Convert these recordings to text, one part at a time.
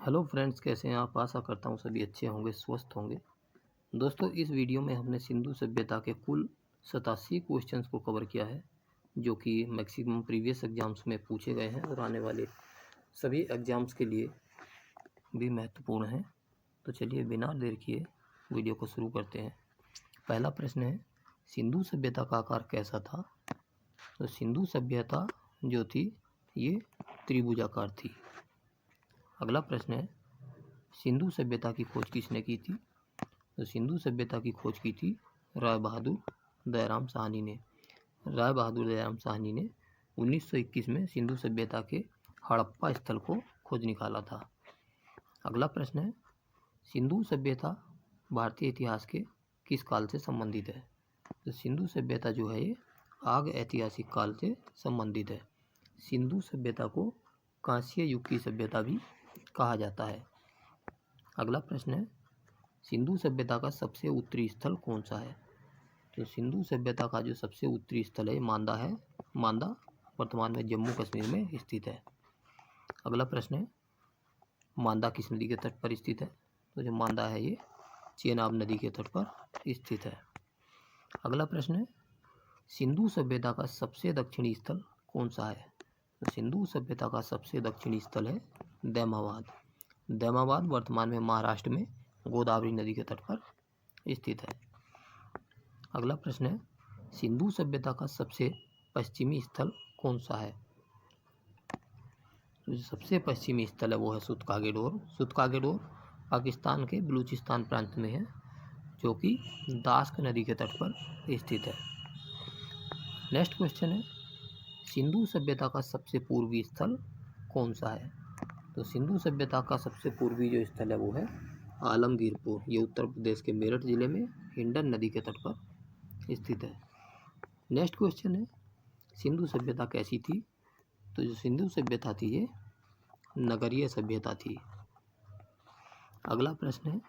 Hello friends, कैसे हैं आप। आशा करता हूँ सभी अच्छे होंगे, स्वस्थ होंगे। दोस्तों, इस वीडियो में हमने सिंधु सभ्यता के कुल 87 क्वेश्चंस को कवर किया है, जो कि मैक्सिमम प्रीवियस एग्जाम्स में पूछे गए हैं और आने वाले सभी एग्जाम्स के लिए भी महत्वपूर्ण हैं। तो चलिए बिना देर किए वीडियो को शुरू करते हैं। पहला प्रश्न है, सिंधु सभ्यता का आकार कैसा था। तो सिंधु सभ्यता जो थी ये त्रिभुजाकार थी। अगला प्रश्न है, सिंधु सभ्यता की खोज किसने की थी। तो सिंधु सभ्यता की खोज की थी राय बहादुर दयाराम साहनी ने। राय बहादुर दयाराम साहनी ने 1921 में सिंधु सभ्यता के हड़प्पा स्थल को खोज निकाला था। अगला प्रश्न है, सिंधु सभ्यता भारतीय इतिहास के किस काल से संबंधित है। तो सिंधु सभ्यता जो है ये आग ऐतिहासिक काल से संबंधित है। सिंधु सभ्यता को कांस्य युग की सभ्यता भी कहा जाता है। अगला प्रश्न है, सिंधु सभ्यता का सबसे उत्तरी स्थल कौन सा है। तो सिंधु सभ्यता का जो सबसे उत्तरी स्थल है मांदा है। मांदा वर्तमान में जम्मू कश्मीर में स्थित है। अगला प्रश्न है, मांदा किस नदी के तट पर स्थित है। तो जो मांदा है ये चेनाब नदी के तट पर स्थित है। अगला प्रश्न है, सिंधु सभ्यता का सबसे दक्षिणी स्थल कौन सा है। तो सिंधु सभ्यता का सबसे दक्षिणी स्थल है दैमाबाद। दैमाबाद वर्तमान में महाराष्ट्र में गोदावरी नदी के तट पर स्थित है। अगला प्रश्न है, सिंधु सभ्यता का सबसे पश्चिमी स्थल कौन सा है। तो जो सबसे पश्चिमी स्थल है वो है सुतकागेडोर। सुतकागेडोर पाकिस्तान के बलूचिस्तान प्रांत में है, जो कि दास्क नदी के तट पर स्थित है। नेक्स्ट क्वेश्चन है, सिंधु सभ्यता का सबसे पूर्वी स्थल कौन सा है। तो सिंधु सभ्यता का सबसे पूर्वी जो स्थल है वो है आलमगीरपुर। ये उत्तर प्रदेश के मेरठ जिले में हिंडन नदी के तट पर स्थित है। नेक्स्ट क्वेश्चन है, सिंधु सभ्यता कैसी थी। तो जो सिंधु सभ्यता थी ये नगरीय सभ्यता थी। अगला प्रश्न है,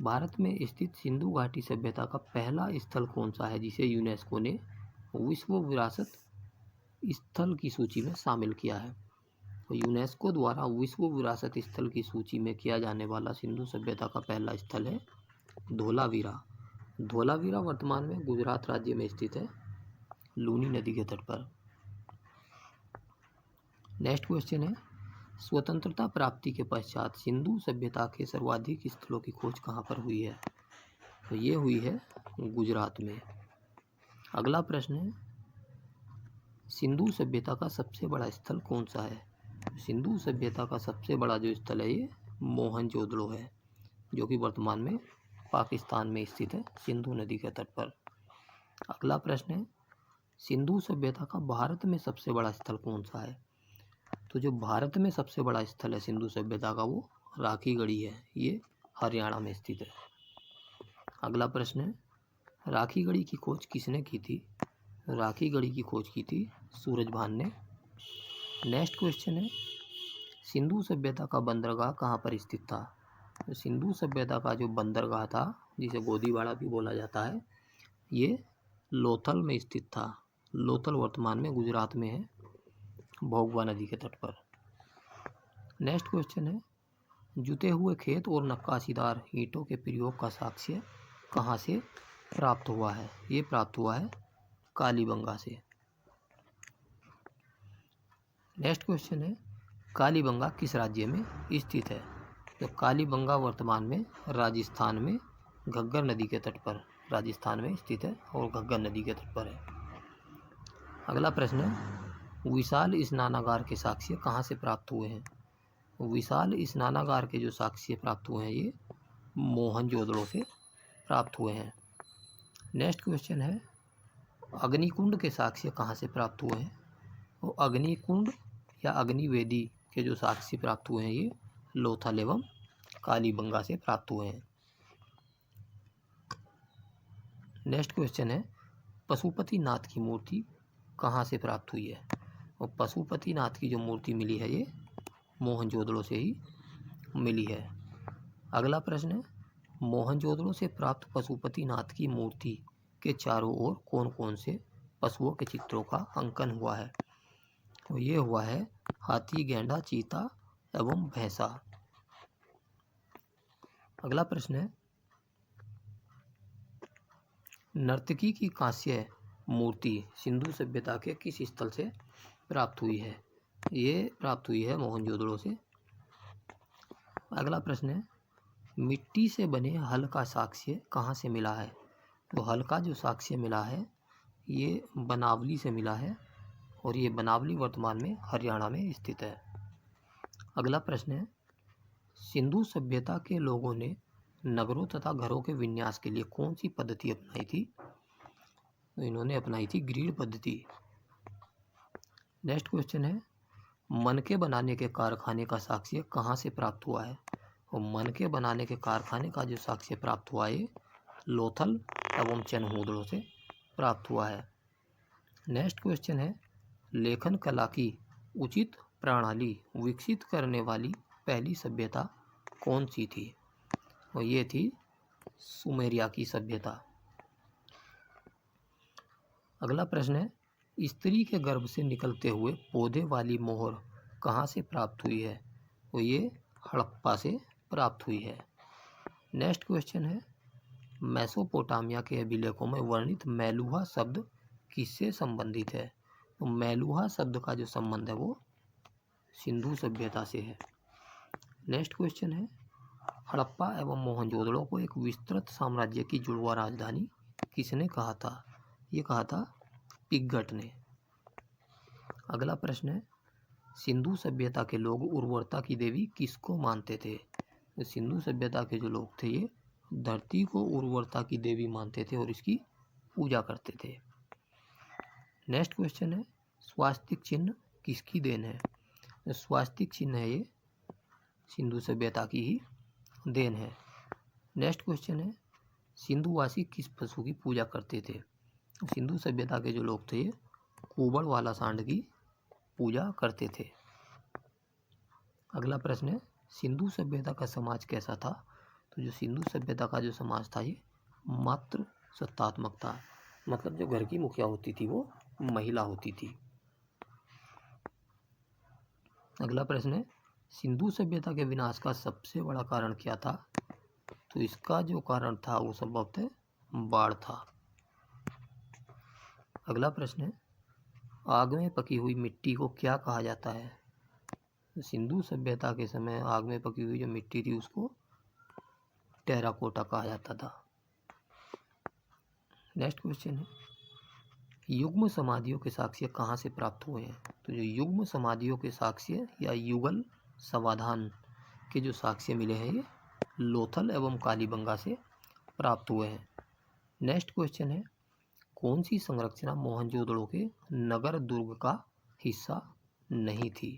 भारत में स्थित सिंधु घाटी सभ्यता का पहला स्थल कौन सा है जिसे यूनेस्को ने विश्व विरासत स्थल की सूची में शामिल किया है। तो यूनेस्को द्वारा विश्व विरासत स्थल की सूची में किया जाने वाला सिंधु सभ्यता का पहला स्थल है धोलावीरा। धोलावीरा वर्तमान में गुजरात राज्य में स्थित है, लूनी नदी के तट पर। नेक्स्ट क्वेश्चन है, स्वतंत्रता प्राप्ति के पश्चात सिंधु सभ्यता के सर्वाधिक स्थलों की खोज कहाँ पर हुई है। तो ये हुई है गुजरात में। अगला प्रश्न है, सिंधु सभ्यता का सबसे बड़ा स्थल कौन सा है। सिंधु सभ्यता का सबसे बड़ा जो स्थल है ये मोहनजोदड़ो है, जो कि वर्तमान में पाकिस्तान में स्थित है, सिंधु नदी के तट पर। अगला प्रश्न है, सिंधु सभ्यता का भारत में सबसे बड़ा स्थल कौन सा है। तो जो भारत में सबसे बड़ा स्थल है सिंधु सभ्यता का वो राखीगढ़ी है, ये हरियाणा में स्थित है। अगला प्रश्न है, राखीगढ़ी की खोज किसने की थी। राखीगढ़ी की खोज की थी सूरजभान ने। नेक्स्ट क्वेश्चन है, सिंधु सभ्यता का बंदरगाह कहाँ पर स्थित था। तो सिंधु सभ्यता का जो बंदरगाह था, जिसे गोदीवाड़ा भी बोला जाता है, ये लोथल में स्थित था। लोथल वर्तमान में गुजरात में है, भोगवा नदी के तट पर। नेक्स्ट क्वेश्चन है, जुते हुए खेत और नक्काशीदार ईंटों के प्रयोग का साक्ष्य कहाँ से प्राप्त हुआ है। ये प्राप्त हुआ है कालीबंगा से। नेक्स्ट क्वेश्चन है, कालीबंगा किस राज्य में स्थित है। तो कालीबंगा वर्तमान में राजस्थान में घग्गर नदी के तट पर राजस्थान में स्थित है और घग्गर नदी के तट पर है। अगला प्रश्न है, विशाल स्नानागार के साक्ष्य कहाँ से प्राप्त हुए हैं। विशाल स्नानागार के जो साक्ष्य प्राप्त हुए हैं ये मोहनजोदड़ो से प्राप्त हुए हैं। नेक्स्ट क्वेश्चन है, अग्निकुंड के साक्ष्य कहाँ से प्राप्त हुए हैं। तो अग्निकुंड या अग्निवेदी के जो साक्ष्य प्राप्त हुए हैं ये लोथल एवं कालीबंगा से प्राप्त हुए हैं। नेक्स्ट क्वेश्चन है, पशुपतिनाथ की मूर्ति कहाँ से प्राप्त हुई है। और पशुपतिनाथ की जो मूर्ति मिली है ये मोहनजोदड़ो से ही मिली है। अगला प्रश्न है, मोहनजोदड़ो से प्राप्त पशुपतिनाथ की मूर्ति के चारों ओर कौन कौन से पशुओं के चित्रों का अंकन हुआ है। तो ये हुआ है हाथी, गैंडा, चीता एवं भैंसा। अगला प्रश्न है, नर्तकी की कांस्य मूर्ति सिंधु सभ्यता के किस स्थल से प्राप्त हुई है? ये प्राप्त हुई है मोहनजोदड़ो से। अगला प्रश्न है, मिट्टी से बने हल का साक्ष्य कहाँ से मिला है? तो हल का जो साक्ष्य मिला है ये बनावली से मिला है और ये बनावली वर्तमान में हरियाणा में स्थित है। अगला प्रश्न है, सिंधु सभ्यता के लोगों ने नगरों तथा घरों के विन्यास के लिए कौन सी पद्धति अपनाई थी? तो इन्होंने अपनाई थी ग्रीड पद्धति। नेक्स्ट क्वेश्चन है, मनके बनाने के कारखाने का साक्ष्य कहाँ से प्राप्त हुआ है? और मनके बनाने के कारखाने का जो साक्ष्य प्राप्त हुआ है लोथल एवं चनहूदड़ों से प्राप्त हुआ है। नेक्स्ट क्वेश्चन है, लेखन कला की उचित प्रणाली विकसित करने वाली पहली सभ्यता कौन सी थी? और ये थी सुमेरिया की सभ्यता। अगला प्रश्न है, स्त्री के गर्भ से निकलते हुए पौधे वाली मोहर कहाँ से प्राप्त हुई है? तो ये हड़प्पा से प्राप्त हुई है। नेक्स्ट क्वेश्चन है, मेसोपोटामिया के अभिलेखों में वर्णित मेलुहा शब्द किससे संबंधित है? तो मेलुहा शब्द का जो संबंध है वो सिंधु सभ्यता से है। नेक्स्ट क्वेश्चन है, हड़प्पा एवं मोहनजोदड़ो को एक विस्तृत साम्राज्य की जुड़वा राजधानी किसने कहा था? ये कहा था पिग्गट ने। अगला प्रश्न है, सिंधु सभ्यता के लोग उर्वरता की देवी किसको मानते थे? तो सिंधु सभ्यता के जो लोग थे ये धरती को उर्वरता की देवी मानते थे और इसकी पूजा करते थे। नेक्स्ट क्वेश्चन है, स्वास्तिक चिन्ह किसकी देन है? तो स्वास्तिक चिन्ह है ये सिंधु सभ्यता की ही देन है। नेक्स्ट क्वेश्चन है, सिंधुवासी किस पशु की पूजा करते थे? सिंधु सभ्यता के जो लोग थे ये कुबड़ वाला सांड की पूजा करते थे। अगला प्रश्न है, सिंधु सभ्यता का समाज कैसा था? तो जो सिंधु सभ्यता का जो समाज था ये मात्र सत्तात्मक था, मतलब जो घर की मुखिया होती थी वो महिला होती थी। अगला प्रश्न है, सिंधु सभ्यता के विनाश का सबसे बड़ा कारण क्या था? तो इसका जो कारण था वो संभवतः बाढ़ था। अगला प्रश्न है, आग में पकी हुई मिट्टी को क्या कहा जाता है? तो सिंधु सभ्यता के समय आग में पकी हुई जो मिट्टी थी उसको टेराकोटा कहा जाता था। नेक्स्ट क्वेश्चन है, युग्म समाधियों के साक्ष्य कहाँ से प्राप्त हुए हैं? तो जो युग्म समाधियों के साक्ष्य या युगल समाधान के जो साक्ष्य मिले हैं ये लोथल एवं कालीबंगा से प्राप्त हुए हैं। नेक्स्ट क्वेश्चन है, कौन सी संरचना मोहनजोदड़ो के नगर दुर्ग का हिस्सा नहीं थी?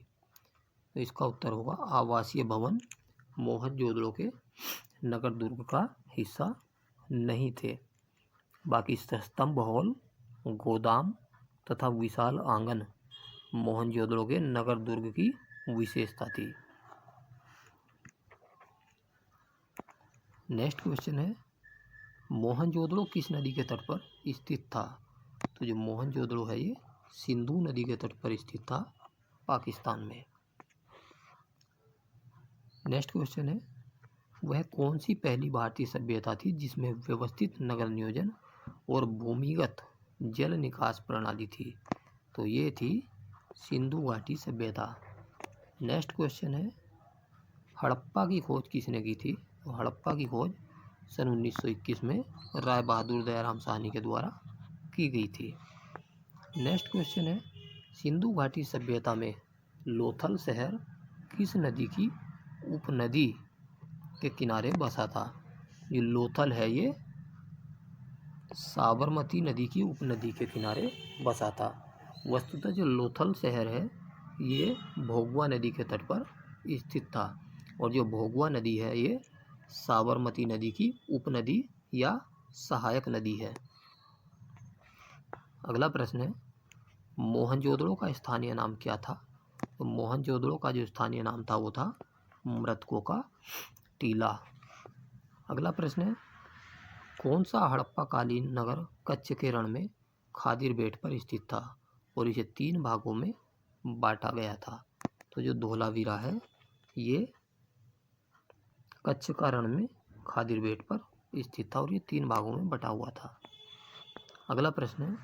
तो इसका उत्तर होगा आवासीय भवन मोहनजोदड़ो के नगर दुर्ग का हिस्सा नहीं थे। बाकी स्तंभ हॉल, गोदाम तथा विशाल आंगन मोहनजोदड़ो के नगर दुर्ग की विशेषता थी। नेक्स्ट क्वेश्चन है, मोहनजोदड़ो किस नदी के तट पर स्थित था? तो जो मोहनजोदड़ो है ये सिंधु नदी के तट पर स्थित था पाकिस्तान में। नेक्स्ट क्वेश्चन है, वह कौन सी पहली भारतीय सभ्यता थी जिसमें व्यवस्थित नगर नियोजन और भूमिगत जल निकास प्रणाली थी? तो ये थी सिंधु घाटी सभ्यता। नेक्स्ट क्वेश्चन है, हड़प्पा की खोज किसने की थी? तो हड़प्पा की खोज सन 1921 में राय बहादुर दयाराम साहनी के द्वारा की गई थी। नेक्स्ट क्वेश्चन है, सिंधु घाटी सभ्यता में लोथल शहर किस नदी की उपनदी के किनारे बसा था? ये लोथल है ये साबरमती नदी की उपनदी के किनारे बसा था। वस्तुतः जो लोथल शहर है ये भोगवा नदी के तट पर स्थित था और जो भोगवा नदी है ये साबरमती नदी की उपनदी या सहायक नदी है। अगला प्रश्न है, मोहनजोदड़ो का स्थानीय नाम क्या था? तो मोहनजोदड़ो का जो स्थानीय नाम था वो था मृतकों का टीला। अगला प्रश्न है, कौन सा हड़प्पा कालीन नगर कच्छ के रण में खादिर बेट पर स्थित था और इसे 3 भागों में बांटा गया था? तो जो धोलावीरा है ये कच्छ का रण में खादिर बेट पर स्थित था और ये 3 भागों में बटा हुआ था। अगला प्रश्न है,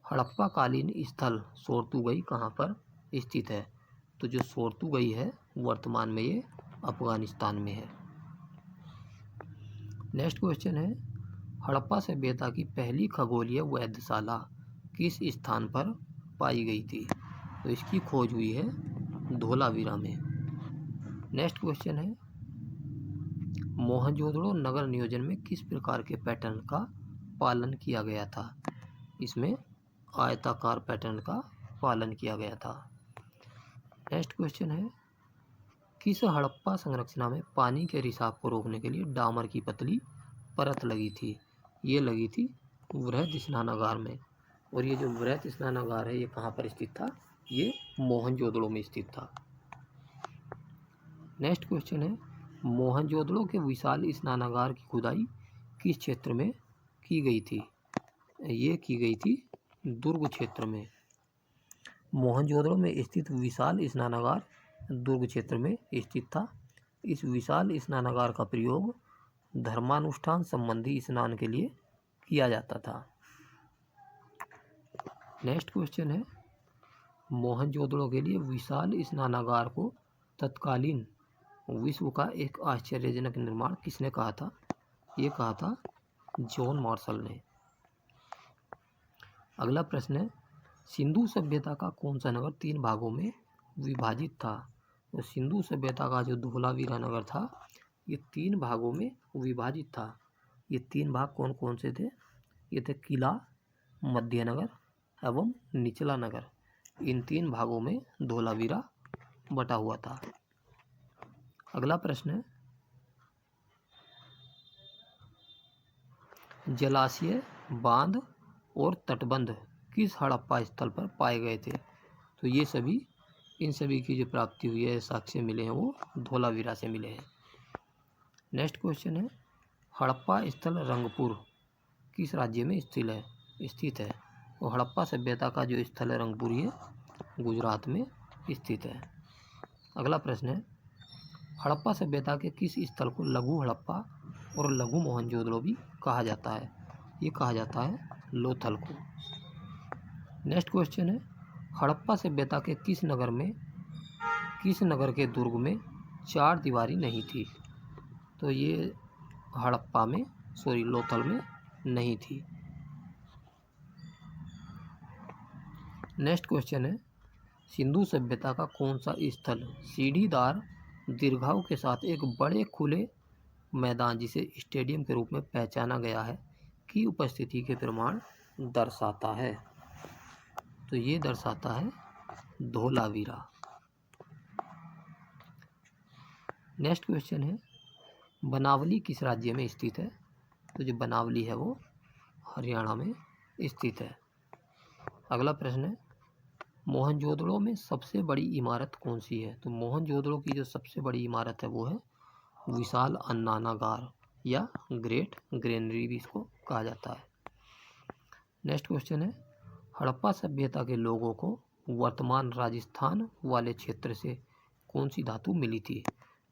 हड़प्पा कालीन स्थल सोरतुगई कहाँ पर स्थित है? तो जो सोरतुगई है वर्तमान में ये अफगानिस्तान में है। नेक्स्ट क्वेश्चन है, हड़प्पा सभ्यता की पहली खगोलीय वेधशाला किस स्थान पर पाई गई थी? तो इसकी खोज हुई है धोलावीरा में। नेक्स्ट क्वेश्चन है, मोहनजोदड़ो नगर नियोजन में किस प्रकार के पैटर्न का पालन किया गया था? इसमें आयताकार पैटर्न का पालन किया गया था। नेक्स्ट क्वेश्चन है, किस हड़प्पा संरचना में पानी के रिसाव को रोकने के लिए डामर की पतली परत लगी थी? ये लगी थी वृहद स्नानागार में। और ये जो वृहद स्नानागार है ये कहाँ पर स्थित था? ये मोहनजोदड़ो में स्थित था। नेक्स्ट क्वेश्चन है, मोहनजोदड़ो के विशाल स्नानागार की खुदाई किस क्षेत्र में की गई थी? ये की गई थी दुर्ग क्षेत्र में। मोहनजोदड़ो में स्थित विशाल स्नानागार दुर्ग क्षेत्र में स्थित था। इस विशाल स्नानागार का प्रयोग धर्मानुष्ठान संबंधी स्नान के लिए किया जाता था। नेक्स्ट क्वेश्चन है, मोहनजोदड़ो के लिए विशाल स्नानागार को तत्कालीन विश्व का एक आश्चर्यजनक निर्माण किसने कहा था? ये कहा था जॉन मार्शल ने। अगला प्रश्न है, सिंधु सभ्यता का कौन सा नगर 3 भागों में विभाजित था? तो सिंधु सभ्यता का जो धोलावीरा नगर था ये 3 भागों में विभाजित था। ये 3 भाग कौन कौन से थे? ये थे किला, मध्य नगर एवं निचला नगर। इन 3 भागों में धोलावीरा बटा हुआ था। अगला प्रश्न है, जलाशय, बांध और तटबंध किस हड़प्पा स्थल पर पाए गए थे? तो ये सभी इन सभी की जो प्राप्ति हुई है, साक्ष्य मिले हैं, वो धोलावीरा से मिले हैं। नेक्स्ट क्वेश्चन है, हड़प्पा स्थल रंगपुर किस राज्य में स्थित है? तो हड़प्पा सभ्यता का जो स्थल है रंगपुर ये गुजरात में स्थित है। अगला प्रश्न है, हड़प्पा सभ्यता के किस स्थल को लघु हड़प्पा और लघु मोहनजोदड़ो भी कहा जाता है? ये कहा जाता है लोथल को। नेक्स्ट क्वेश्चन है, हड़प्पा सभ्यता के किस नगर के दुर्ग में 4 दीवारी नहीं थी? तो ये लोथल में नहीं थी। नेक्स्ट क्वेश्चन है, सिंधु सभ्यता का कौन सा स्थल सीढ़ीदार दीर्घाओं के साथ एक बड़े खुले मैदान जिसे स्टेडियम के रूप में पहचाना गया है की उपस्थिति के प्रमाण दर्शाता है? तो ये दर्शाता है धोलावीरा। नेक्स्ट क्वेश्चन है, बनावली किस राज्य में स्थित है? तो जो बनावली है वो हरियाणा में स्थित है। अगला प्रश्न है, मोहनजोदड़ो में सबसे बड़ी इमारत कौन सी है? तो मोहनजोदड़ो की जो सबसे बड़ी इमारत है वो है विशाल अन्नानागार या ग्रेट ग्रेनरी भी इसको कहा जाता है। नेक्स्ट क्वेश्चन है, हड़प्पा सभ्यता के लोगों को वर्तमान राजस्थान वाले क्षेत्र से कौन सी धातु मिली थी?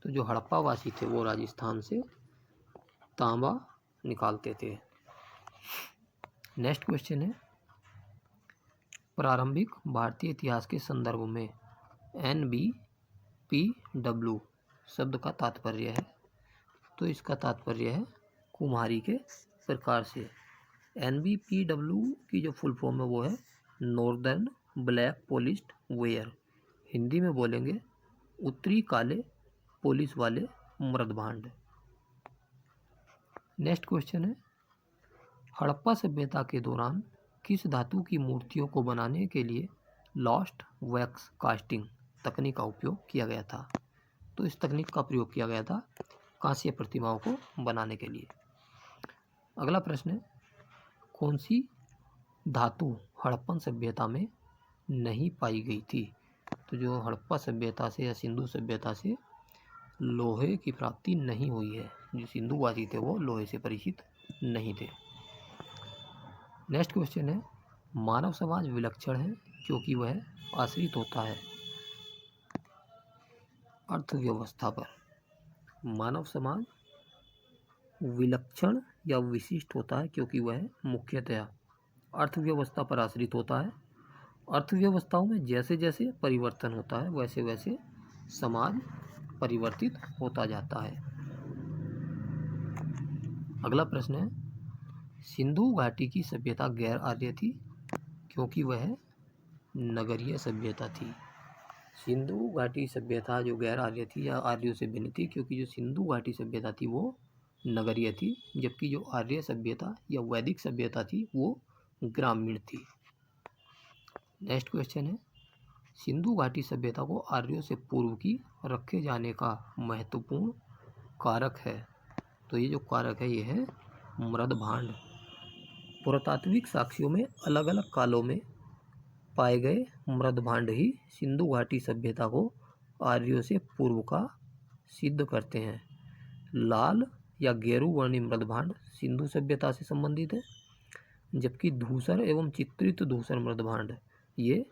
तो जो हड़प्पा वासी थे वो राजस्थान से तांबा निकालते थे। नेक्स्ट क्वेश्चन है, प्रारंभिक भारतीय इतिहास के संदर्भ में NBPW शब्द का तात्पर्य है? तो इसका तात्पर्य है कुम्हारी के प्रकार से। NBPW की जो फुल फॉर्म है वो है northern black polished where. Hindi में बोलेंगे उत्तरी काले पॉलिश वाले मृदभांड। नेक्स्ट क्वेश्चन है, हड़प्पा सभ्यता के दौरान किस धातु की मूर्तियों को बनाने के लिए लॉस्ट वैक्स कास्टिंग तकनीक का उपयोग किया गया था? तो इस तकनीक का प्रयोग किया गया था कांस्य प्रतिमाओं को बनाने के लिए। अगला प्रश्न है, कौन सी धातु हड़प्पन सभ्यता में नहीं पाई गई थी? तो जो हड़प्पा सभ्यता से या सिंधु सभ्यता से लोहे की प्राप्ति नहीं हुई है। जो सिंधुवासी थे वो लोहे से परिचित नहीं थे। नेक्स्ट क्वेश्चन है, मानव समाज विलक्षण है क्योंकि वह आश्रित होता है अर्थव्यवस्था पर। मानव समाज विलक्षण या विशिष्ट होता है क्योंकि वह मुख्यतया अर्थव्यवस्था पर आश्रित होता है। अर्थव्यवस्थाओं में जैसे जैसे परिवर्तन होता है वैसे वैसे समाज परिवर्तित होता जाता है। अगला प्रश्न है, सिंधु घाटी की सभ्यता गैर आर्य थी क्योंकि वह नगरीय सभ्यता थी। सिंधु घाटी सभ्यता जो गैर आर्य थी या आर्यों से भिन्न थी क्योंकि जो सिंधु घाटी सभ्यता थी वो नगरीय थी, जबकि जो आर्य सभ्यता या वैदिक सभ्यता थी वो ग्रामीण थी। नेक्स्ट क्वेश्चन है, सिंधु घाटी सभ्यता को आर्यों से पूर्व की रखे जाने का महत्वपूर्ण कारक है। तो ये जो कारक है ये है मृद भांड। पुरातात्विक साक्ष्यों में अलग अलग कालों में पाए गए मृद भांड ही सिंधु घाटी सभ्यता को आर्यों से पूर्व का सिद्ध करते हैं। लाल या गेरू वर्णी मृद भांड सिंधु सभ्यता से संबंधित है, जबकि धूसर एवं चित्रित धूसर मृद भांड ये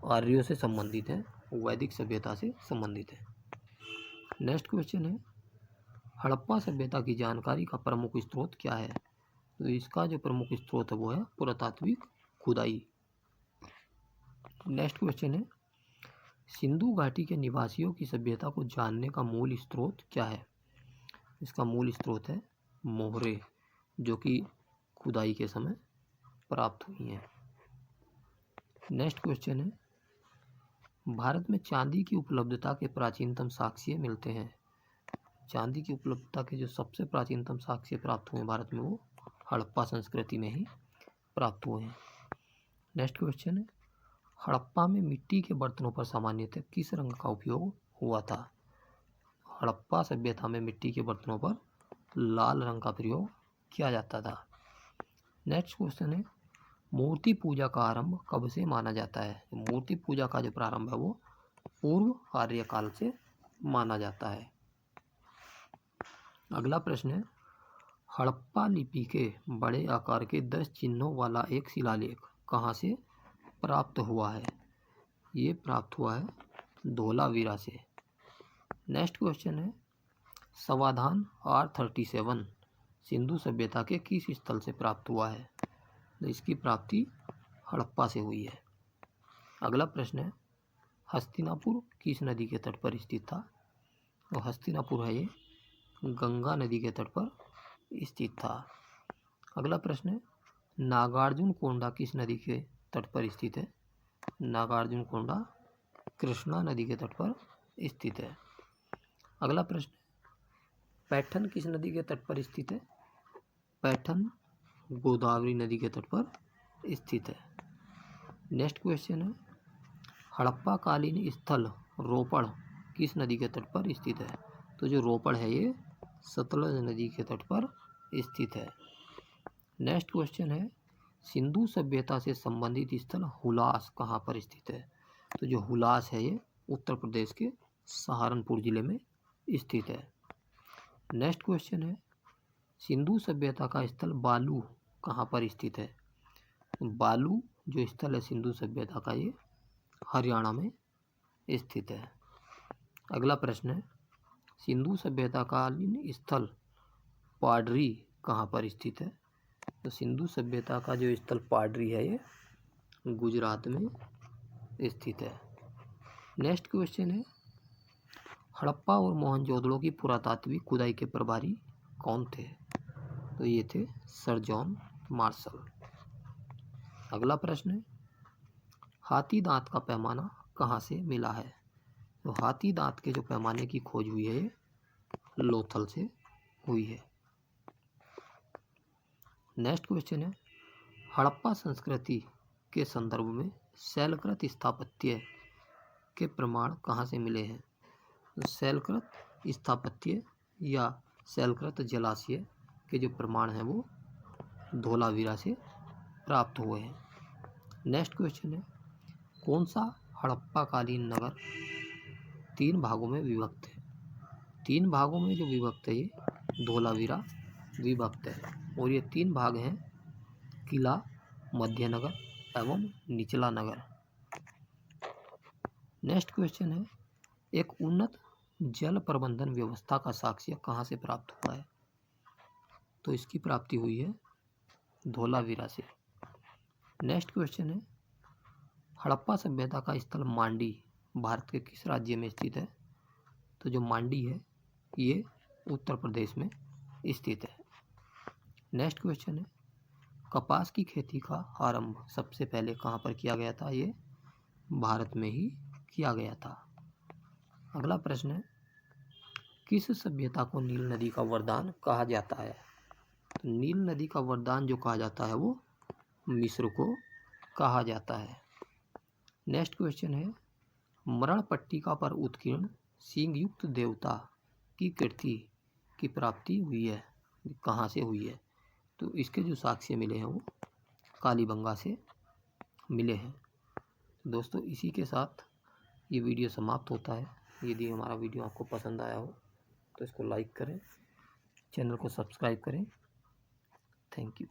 आर्यों से संबंधित है, वैदिक सभ्यता से संबंधित है। नेक्स्ट क्वेश्चन है, हड़प्पा सभ्यता की जानकारी का प्रमुख स्रोत क्या है। तो इसका जो प्रमुख स्रोत है वो है पुरातात्विक खुदाई। नेक्स्ट क्वेश्चन है, सिंधु घाटी के निवासियों की सभ्यता को जानने का मूल स्रोत क्या है। इसका मूल स्रोत है मोहरे, जो कि खुदाई के समय प्राप्त हुई हैं। नेक्स्ट क्वेश्चन है, भारत में चांदी की उपलब्धता के प्राचीनतम साक्ष्य मिलते हैं। चांदी की उपलब्धता के जो सबसे प्राचीनतम साक्ष्य प्राप्त हुए भारत में वो हड़प्पा संस्कृति में ही प्राप्त हुए हैं। नेक्स्ट क्वेश्चन है, हड़प्पा में मिट्टी के बर्तनों पर सामान्यतः किस रंग का उपयोग हुआ था। हड़प्पा सभ्यता में मिट्टी के बर्तनों पर लाल रंग का प्रयोग किया जाता था। नेक्स्ट क्वेश्चन है, मूर्ति पूजा का आरंभ कब से माना जाता है। मूर्ति पूजा का जो प्रारंभ है वो पूर्व आर्य काल से माना जाता है। अगला प्रश्न है, हड़प्पा लिपि के बड़े आकार के 10 चिन्हों वाला एक शिलालेख कहाँ से प्राप्त हुआ है। ये प्राप्त हुआ है धोलावीरा से। नेक्स्ट क्वेश्चन है, समाधान R37 सिंधु सभ्यता के किस स्थल से प्राप्त हुआ है। तो इसकी प्राप्ति हड़प्पा से हुई है। अगला प्रश्न है, हस्तिनापुर किस नदी के तट पर स्थित था। तो हस्तिनापुर है ये गंगा नदी के तट पर स्थित था। अगला प्रश्न है, नागार्जुन कोंडा किस नदी के तट पर स्थित है। नागार्जुन कोंडा कृष्णा नदी के तट पर स्थित है। अगला प्रश्न, पैठन किस नदी के तट पर स्थित है। पैठन गोदावरी नदी के तट पर स्थित है। नेक्स्ट क्वेश्चन है, हड़प्पा कालीन स्थल रोपड़ किस नदी के तट पर स्थित है। तो जो रोपड़ है ये सतलज नदी के तट पर स्थित है। नेक्स्ट क्वेश्चन है, सिंधु सभ्यता से संबंधित स्थल हुलास कहाँ पर स्थित है। तो जो हुलास है ये उत्तर प्रदेश के सहारनपुर जिले में स्थित है। नेक्स्ट क्वेश्चन है, सिंधु सभ्यता का स्थल बालू कहाँ पर स्थित है। बालू जो स्थल है सिंधु सभ्यता का ये हरियाणा में स्थित है। अगला प्रश्न है, सिंधु सभ्यता कालीन स्थल पाडरी कहाँ पर स्थित है। तो सिंधु सभ्यता का जो स्थल पाडरी है ये गुजरात में स्थित है। नेक्स्ट क्वेश्चन है, हड़प्पा और मोहनजोदड़ो की पुरातात्विक खुदाई के प्रभारी कौन थे। तो ये थे सर जॉन मार्शल। अगला प्रश्न है, हाथी दांत का पैमाना कहाँ से मिला है। तो हाथी दांत के जो पैमाने की खोज हुई है ये लोथल से हुई है। नेक्स्ट क्वेश्चन है, हड़प्पा संस्कृति के संदर्भ में शैलकृत स्थापत्य के प्रमाण कहाँ से मिले हैं। तो शैलकृत स्थापत्य या शैलकृत जलाशय के जो प्रमाण हैं वो धोलावीरा से प्राप्त हुए हैं। नेक्स्ट क्वेश्चन है, कौन सा हड़प्पा कालीन नगर 3 भागों में विभक्त है। 3 भागों में जो विभक्त है ये धोलावीरा विभक्त है और ये 3 भाग हैं किला, मध्य नगर एवं निचला नगर। नेक्स्ट क्वेश्चन है, एक उन्नत जल प्रबंधन व्यवस्था का साक्ष्य कहाँ से प्राप्त हुआ है? तो इसकी प्राप्ति हुई है धोलावीरा से। नेक्स्ट क्वेश्चन है, हड़प्पा सभ्यता का स्थल मांडी भारत के किस राज्य में स्थित है? तो जो मांडी है ये उत्तर प्रदेश में स्थित है। नेक्स्ट क्वेश्चन है, कपास की खेती का आरंभ सबसे पहले कहाँ पर किया गया था? ये भारत में ही किया गया था। अगला प्रश्न है, किस सभ्यता को नील नदी का वरदान कहा जाता है? तो नील नदी का वरदान जो कहा जाता है वो मिस्र को कहा जाता है। नेक्स्ट क्वेश्चन है, मरण पट्टिका पर उत्कीर्ण सींग युक्त देवता की कृति की प्राप्ति हुई है, कहाँ से हुई है? तो इसके जो साक्ष्य मिले हैं वो कालीबंगा से मिले हैं। दोस्तों इसी के साथ ये वीडियो समाप्त होता है। यदि हमारा वीडियो आपको पसंद आया हो तो इसको लाइक करें, चैनल को सब्सक्राइब करें। Thank you.